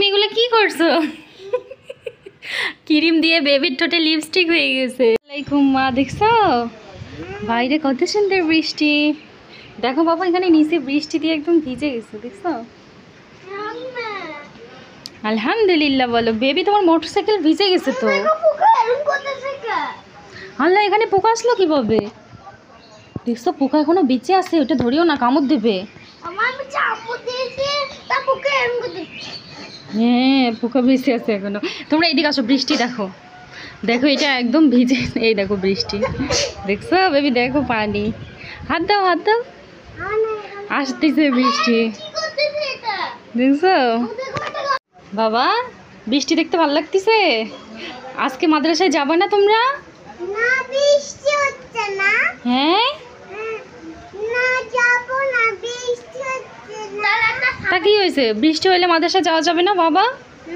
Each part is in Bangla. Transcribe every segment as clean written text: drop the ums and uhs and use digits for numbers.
এগুলো কি করছো? ক্রিম দিয়ে বেবির ঠোঁটে লিপস্টিক হয়ে গেছে। আলাইকুম মা, দেখছো বাইরে কত সুন্দর বৃষ্টি। দেখো বাবা, এখানে নিচে বৃষ্টি দিয়ে একদম ভিজে গেছে, দেখছো? আলহামদুলিল্লাহ বলো। বেবি তোমার মোটরসাইকেল ভিজে গেছে তো। আল্লাহ, এখানে পোকা আসলো কিভাবে? দেখছো পোকা এখনো বেঁচে আছে, ওটা ধরিও না, কামড় দেবে। হ্যাঁ, পোকা বেঁচে আছে এখনো। তোমরা এইদিকে আসো, বৃষ্টি দেখো। দেখো এটা একদম ভিজে, এই দেখো বৃষ্টি, দেখছো বেবি? দেখো পানি। হাত দাও, হাত দাও। আসতেছে বৃষ্টি, দেখছো বাবা? বৃষ্টি দেখতে ভালো লাগতেছে। আজকে মাদ্রাসায় যাবে না তোমরা? না, বৃষ্টি হচ্ছে না। হ্যাঁ, না যাব না, বৃষ্টি হচ্ছে না। তা কি হয়েছে? বৃষ্টি হলে মাদ্রাসায় যাওয়া যাবে না বাবা?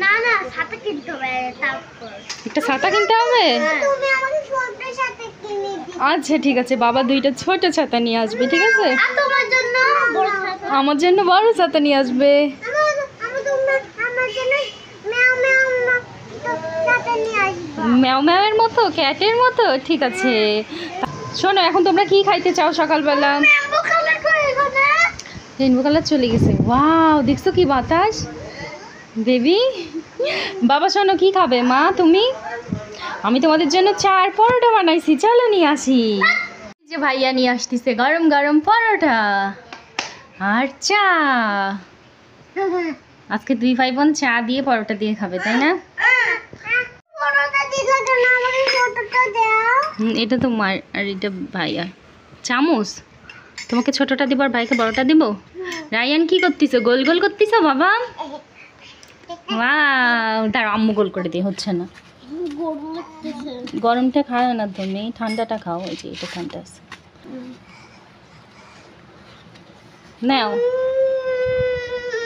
না না, ছাতা কিনতে হবে। তারপর একটা ছাতা কিনতে হবে। তুমি আমাকে ছোট ছাতা কিনে দিও। আচ্ছা ঠিক আছে, বাবা দুইটা ছোট ছাতা নিয়ে আসবে, ঠিক আছে? আর তোমার জন্য বড় ছাতা। আমার জন্য বড় ছাতা নিয়ে আসবে। আমার জন্য ম্যাও ম্যাও ছাতা নিয়ে আসবে। ম্যাও ম্যাওয়ের মতো, ক্যাটের মতো, ঠিক আছে। শোনো, এখন তোমরা কি খাইতে চাও সকালবেলা? রেইনবো কালার করে এখানে। রেইনবো কালার চলে গেছে। ওয়াও, দেখছো কি বাতাস বেবি। বাবা শোনো, কি খাবে মা তুমি? আমি তোমাদের জন্য চার পরোটা বানাইছি, চলো নিয়ে আসি। যে ভাইয়া নিয়ে আসতেছে গরম গরম পরোটা আর চা। আজকে 2 ভাই বোন চা দিয়ে পরোটা দিয়ে খাবে, তাই না? পরোটা দিলা কেন? আমাকে ছোটটা দাও। এটা তো মার আর এটা ভাইয়া। চামচ তোমাকে ছোটটা দিব আর ভাইকে বড়টা দিব। রায়ান কি করতেছো? গোল গোল করতেছো বাবা? ওয়াও, দাঁড়াও আম্মু গোল করে দিই, হচ্ছে না। গরমটা খাও না তুমি, ঠান্ডাটা খাও। এই যে এটা ঠান্ডা আছে, নাও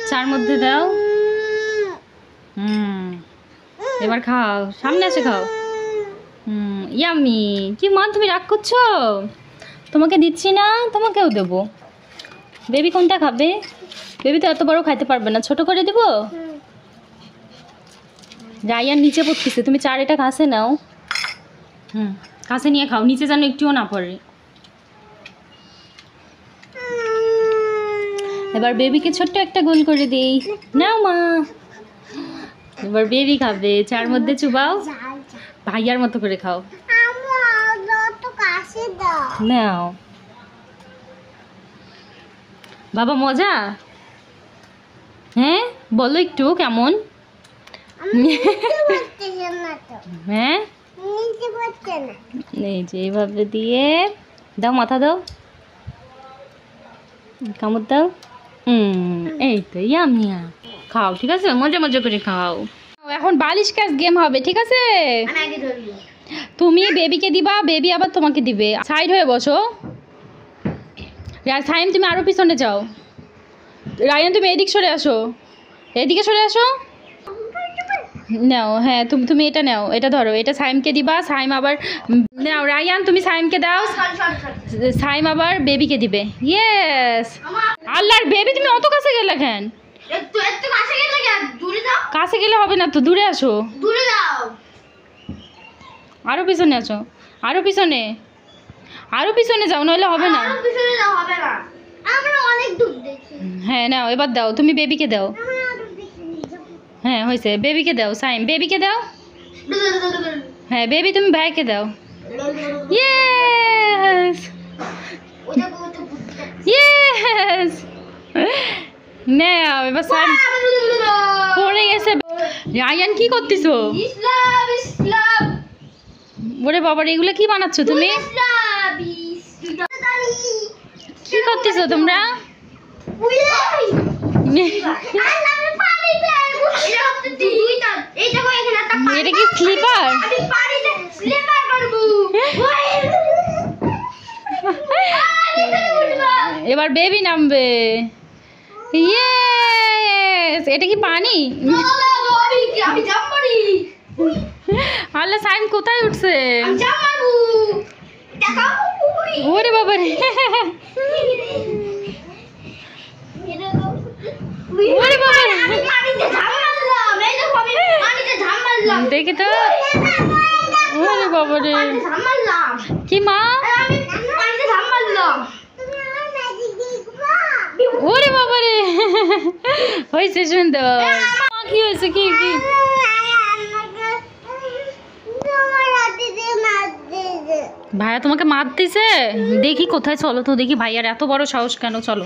চার মধ্যে দাও। এবার খাও, সামনে এসে খাও। ইয়ামি। কি মা তুমি রাগ করছো? তোমাকে দিচ্ছি না, তোমাকেও দেবো। বেবি কোনটা খাবে? বেবি তো এত বড় খাইতে পারবে না, ছোট করে দেবো। রায়ান নিচে পড়তেছে, তুমি চার এটা কাছে নাও। কাছে নিয়ে খাও, নিচে যেন একটুও না পড়ে। এবার বেবিকে ছোট্ট একটা গোল করে দিই, নাও মা। এবার বেবি খাবে, চার মধ্যে চুবাও, ভাইয়ার মতো করে খাও। নাও বাবা, মজা? হ্যাঁ বলো একটু কেমন। হ্যাঁ, এই যে এইভাবে দিয়ে দাও, মাথা দাও, কামড় দাও। এই তো ইয়ামিয়া, খাও, ঠিক আছে? মজা মজা করে খাও। এখন বালিশ ক্যাচ গেম হবে, ঠিক আছে? তুমি বেবিকে দিবা, বেবি আবার তোমাকে দিবে। সাইড হয়ে বসো। সাইম তুমি আরো পিছনে যাও। রায়ান তুমি এদিক সরে আসো, এদিকে সরে আসো। নাও, হ্যাঁ তুমি এটা নাও, এটা ধরো, এটা সাইমকে দিবা। সাইম আবার নাও, রায়ান তুমি সাইমকে দাও, সাইম আবার বেবিকে দিবে। ইয়েস। আল্লাহর বেবি, তুমি অত কাছে গেলে কেন? কাছে গেলে হবে না তো, দূরে আসো। আরো পিছনে আসো, আরো পিছনে, আরো পিছনে যাও, নইলে হবে না। হ্যাঁ নাও, এবার দাও, তুমি বেবিকে দাও। হ্যাঁ হয়েছে, বেবিকে দাও। সাইম বেবিকে দাও। হ্যাঁ বেবি তুমি ভাইকে দাও। Yes yes. নাও এবার সাইম পড়ে গেছে। রায়ান কি করতেছো? ওরে বাবার, এগুলো কি বানাচ্ছো তুমি? কি করতেছো তোমরা? এটা কি স্লিপার? এবার বেবি নামবে। ইয়েস। এটা কি পানি? আল্লাহ, সাইম কোথায় উঠছে? ওরে বাবা রে, ওরে বাবা রে। দেখি তো। ওরে বাবা রে, কি মা? ওরে বাবা রে, হয়েছে সুন্দর। কি হয়েছে? কি কি? ভাইয়া তোমাকে মার দিছে? দেখি কোথায়, চলো তো দেখি ভাইয়ার এত বড় সাহস কেন। চলো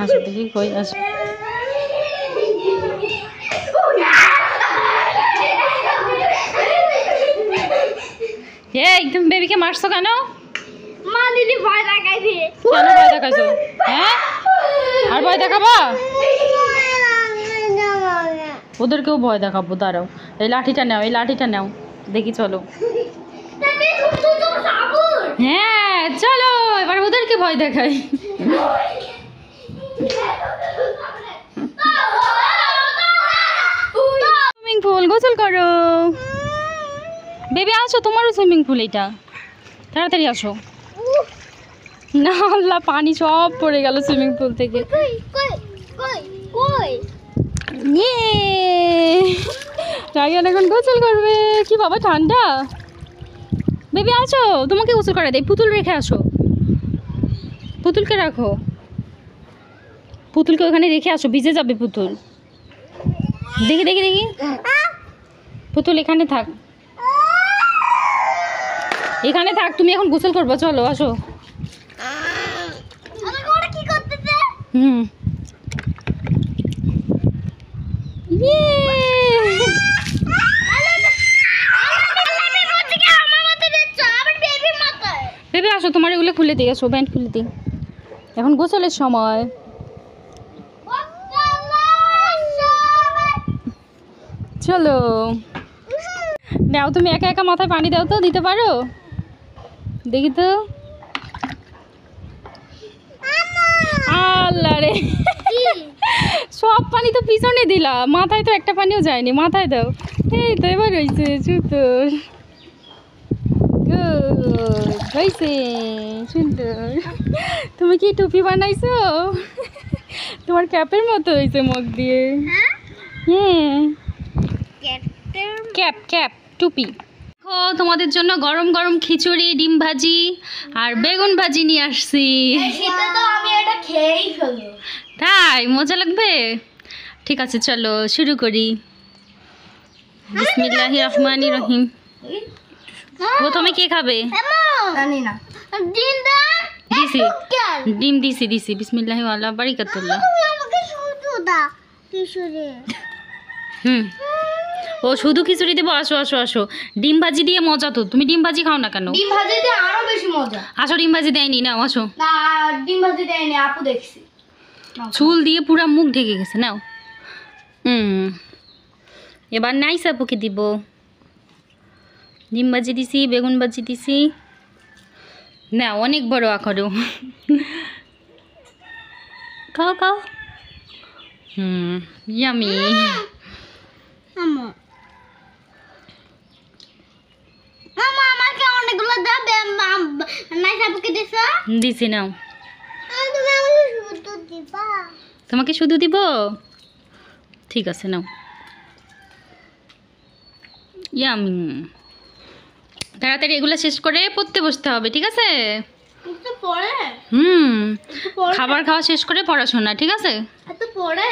আসো দেখি কই। আসো তুমি বেবিকে মারছো কেন? মা দিদি ভয় দেখাইছে। কেন ভয় দেখাইছো? হ্যাঁ, আর ভয় দেখাবা? ওদেরকেও ভয় দেখাবো, দাঁড়াও। এই লাঠিটা নাও, এই লাঠিটা নাও, দেখি চলো। হ্যাঁ চলো, এবার ওদেরকে ভয় দেখাই। সুইমিং পুল, গোসল করো। বেবি আসো, তোমারও সুইমিং পুল এটা, তাড়াতাড়ি আসো। না আল্লাহ, পানি সব পড়ে গেল সুইমিং পুল থেকে। রায়ান এখন গোসল করবে। কি বাবা ঠান্ডা। বেবি আসো, তোমাকে গোসল করে দেয়। পুতুল রেখে আসো, পুতুলকে রাখো, পুতুলকে ওখানে রেখে আসো, ভিজে যাবে পুতুল। দেখি দেখি দেখি, পুতুল এখানে থাক, এখানে থাক। তুমি এখন গোসল করবো, চলো আসো। হুম, বেবি আসো, তোমার এগুলো খুলে দিই, আসো প্যান্ট খুলে দিই, এখন গোসলের সময়। চলো নাও, তুমি একা একা মাথায় পানি দাও তো, দিতে পারো? দেখি তো। আল্লাহ রে, সব পানি তো পিছনে দিলা, মাথায় তো একটা পানিও যায়নি। মাথায় দাও, এই তো এবার হয়েছে সুন্দর, হয়েছে সুন্দর। তুমি কি টুপি বানাইছো? তোমার ক্যাপের মতো হয়েছে মুখ দিয়ে। হ্যাঁ, ক্যাপ ক্যাপ টুপি। দেখো তোমাদের জন্য গরম গরম খিচুড়ি, ডিম ভাজি আর বেগুন ভাজি নিয়ে আসছি। তাই মজা লাগবে? ঠিক আছে চলো শুরু করি। বিসমিল্লাহির রহমানির রহিম। প্রথমে কে খাবে? দিছি, ডিম দিছি দিছি। বিসমিল্লাহি ওয়ালা বারাকাতুল্লাহ। হুম, ও শুধু খিচুড়ি দেবো? আসো আসো আসো, ডিম ভাজি দিয়ে মজা তো। তুমি ডিম ভাজি খাও না কেন? ডিম ভাজি দিয়ে আরো বেশি মজা। আসো, ডিম ভাজি দেয়নি, নাও আসো। না, ডিম ভাজি দেয়নি, আপু দেখছি। চুল দিয়ে পুরা মুখ ঢেকে গেছে, নাও। এবার নাইস আপুকে দিব। ডিম ভাজি দিছি, বেগুন ভাজি দিছি, না অনেক বড় আকারেও। খাও খাও। ইয়ামি। মামা আমাকে অনেকগুলো দেবে, নাইস আপুকে দিছো? দিছি, নাও। তুমি আমাকে শুধু দিবা? তোমাকে শুধু দিব? ঠিক আছে নাও। ইয়ামি। তাড়াতাড়ি এগুলো শেষ করে পড়তে বসতে হবে, ঠিক আছে? একটু পরে? খাবার খাওয়া শেষ করে পড়াশোনা, ঠিক আছে? একটু পরে?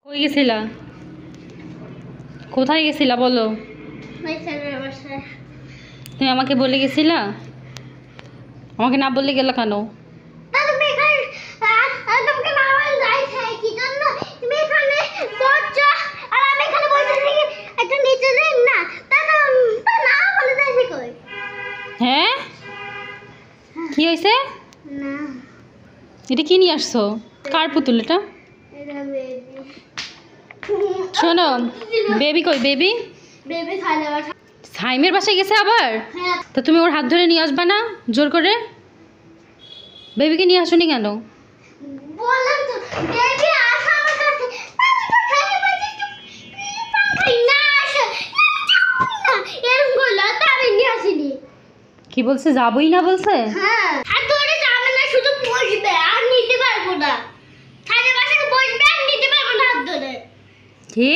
কই গেছিলা? কোথায় গেছিলা বলো? তুমি আমাকে বলে গেছিলা? আমাকে না বললে গেলা কেন? হ্যাঁ, কি হয়েছে? এটা কি নিয়ে আসছো? কার পুতুল এটা? শোনো, বেবি কই? বেবি সাইমের বাসায় গেছে আবার? তা তুমি ওর হাত ধরে নিয়ে আসবা না জোর করে? বেবিকে নিয়ে আসোনি কেন? কি বলছে? যাবই না বলছে? কি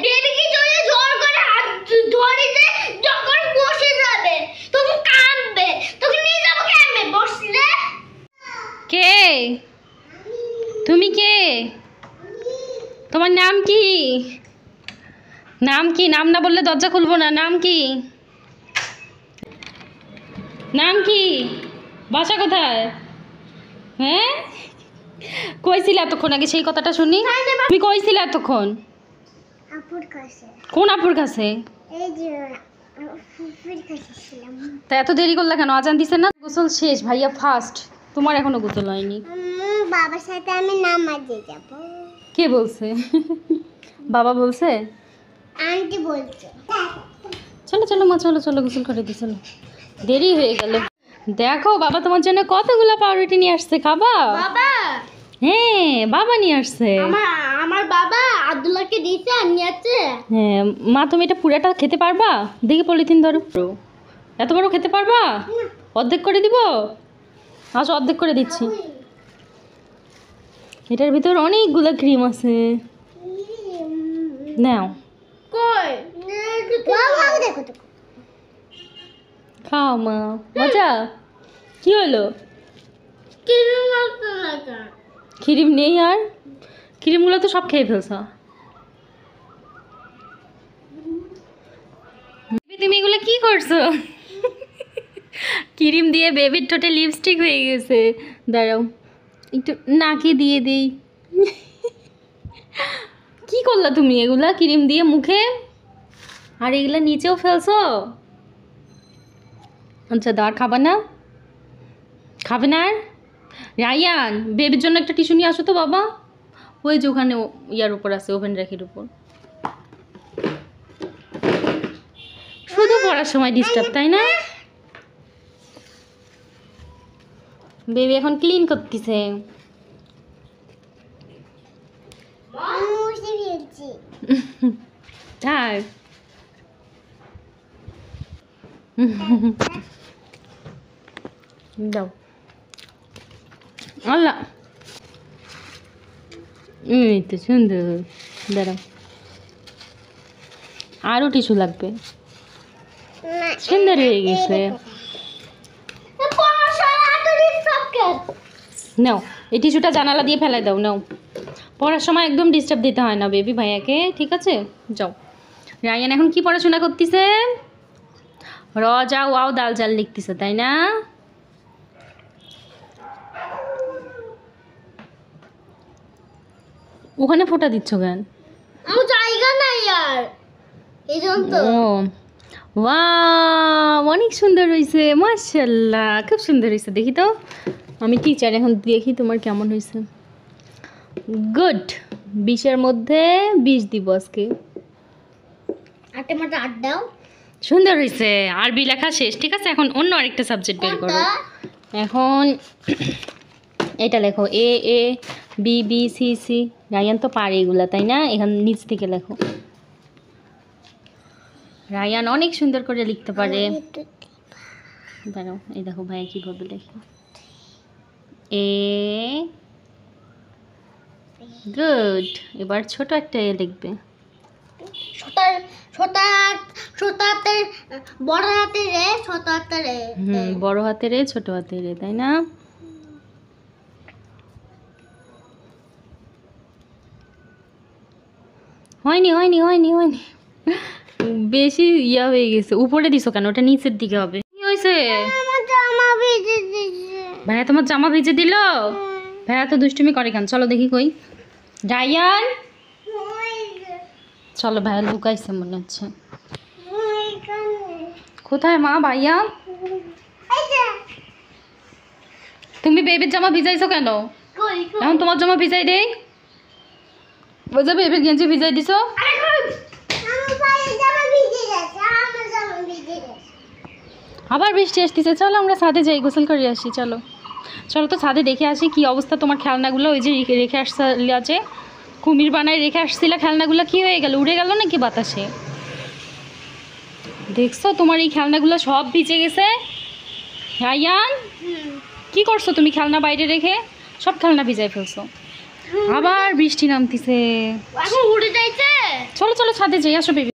বেবিকে যদি জোর করে হাত ধরে যে যখন বসে যাবে তখন কাঁদবে, তখন নিয়ে যাবো কেমনে বসলে? কে তুমি? কে তোমার নাম কি? নাম কি? নাম না বললে দরজা খুলবো না। নাম কি? নাম কি? বাসা কোথায়? হ্যাঁ কইছিলে এতক্ষণ আগে সেই কথাটা শুনি। তুমি কইছিলে এতক্ষণ? আপুর কাছে। কোন আপুর কাছে? এই যে ফুফির কাছে ছিলাম। তা এত দেরি করলে কেন? আজান দিছে না? গোসল শেষ ভাইয়া ফার্স্ট, তোমার এখনো গোসল হয়নি। বাবার সাথে আমি নামাজে যাব। কে বলছে? বাবা বলছে? আন্টি বলছে। চলো চলো মা, চলো চলো গোসল করে দিই, চলো দেরি হয়ে গেল। দেখো বাবা তোমার জন্য কতগুলো পাউরুটি নিয়ে আসছে, খাবা? বাবা, হ্যাঁ বাবা নিয়ে আসছে। আমার বাবা আব্দুল্লাহকে দিয়েছে আর নিয়েছে। হ্যাঁ মা তুমি এটা পুরাটা খেতে পারবা? দেখি পলিথিন ধরো। এত বড় খেতে পারবা? অর্ধেক করে দিব? আচ্ছা অর্ধেক করে দিচ্ছি। এটার ভিতর অনেকগুলো ক্রিম আছে, নাও কই বাবা দেখো তো। খাও মা, মজা। কি হলো? কিরম লাগছে না? ক্রিম নেই আর? ক্রিমগুলো তো সব খেয়ে ফেলছ। তুমি এগুলো কি করছো? ক্রিম দিয়ে বেবির ঠোঁটে লিপস্টিক হয়ে গেছে। দাঁড়াও একটু নাকে দিয়ে দেই। কি করলা তুমি এগুলা ক্রিম দিয়ে মুখে? আর এগুলা নিচেও ফেলছো? আচ্ছা দাঁড়, খাবা না? খাবে না আর? রায়ান বেবির জন্য একটা টিস্যু নিয়ে আসো তো বাবা। ওই যে ওখানে ইয়ার উপর আছে, ওভেন র্যাকের উপর। শুধু পড়ার সময় ডিস্টার্ব, তাই না? বেবি এখন ক্লিন করতেছে। মুছে ফেলছি। তাই দাও আল্লাহ। এই তো সুন্দর। দাঁড়াও আরও টিস্যু লাগবে। সুন্দর হয়ে গেছে। নাও এই টিস্যুটা জানালা দিয়ে ফেলাই দাও। নাও পড়ার সময় একদম ডিস্টার্ব দিতে হয় না বেবি ভাইয়াকে, ঠিক আছে? যাও। রায়ান এখন কি পড়াশোনা করতেছে? র যা ওয়াও দাল জাল লিখতেছে, তাই না? ওখানে ফোঁটা দিচ্ছ কেন? আমার জায়গা নাই আর এইজন্য তো। ও ওয়াও অনেক সুন্দর হয়েছে, মাশাআল্লাহ খুব সুন্দর হয়েছে। দেখি তো আমি টিচার, এখন দেখি তোমার কেমন হয়েছে। গুড, 20-এর মধ্যে 20 দিব আজকে। আটে মাঠে 8 দাও। সুন্দর হয়েছে। আরবি লেখা শেষ, ঠিক আছে? এখন অন্য আরেকটা সাবজেক্ট বের করো। এখন এটা লেখো A A B B C C. Ryan তো পারে এগুলা, তাই না? এখান নিচ থেকে লেখো। রায়ান অনেক সুন্দর করে লিখতে পারে। দাঁড়াও এই দেখো ভাইয়া কীভাবে লেখে। A good. এবার ছোট একটা এ লিখবে। ছোটাতে বড় হাতে রে, ছোট হাতে রে। বড় হাতের এ ছোট হাতের এ, তাই না? হয়নি হয়নি হয়নি হয়নি, বেশি ইয়া হয়ে গেছে। উপরে দিছো কেন? ওটা নিচের দিকে হবে। কি হয়েছে? আমার জামা ভিজে দিয়েছে। ভাইয়া তোমার জামা ভিজে দিল? ভাইয়া তো দুষ্টুমি করে কেন? চলো দেখি কই। রায়ান চলো, ভাইয়া লুকাইছে মনে হচ্ছে। কোথায় মা? ভাইয়া তুমি বেবির জামা ভিজাইছো কেন? এখন তোমার জামা ভিজাই দেই। বুঝা বেবির গেঞ্জি ভিজাই দিছো। আবার বৃষ্টি আসতেছে। চলো আমরা ছাদে যাই, গোসল করে আসি। চলো চলো তো ছাদে দেখে আসি কি অবস্থা তোমার খেলনাগুলো। ওই যে রেখে আসলে আছে, কুমির বানায় রেখে আসছিল খেলনাগুলো, কি হয়ে গেল? উড়ে গেল নাকি বাতাসে? দেখছো তোমার এই খেলনাগুলো সব ভিজে গেছে। রায়ান কি করছো তুমি? খেলনা বাইরে রেখে সব খেলনা ভিজাই ফেলছো। আবার বৃষ্টি নামতিছে। এখন উড়ে যাইছে। চলো চলো ছাদে যাই, আসো বেবি।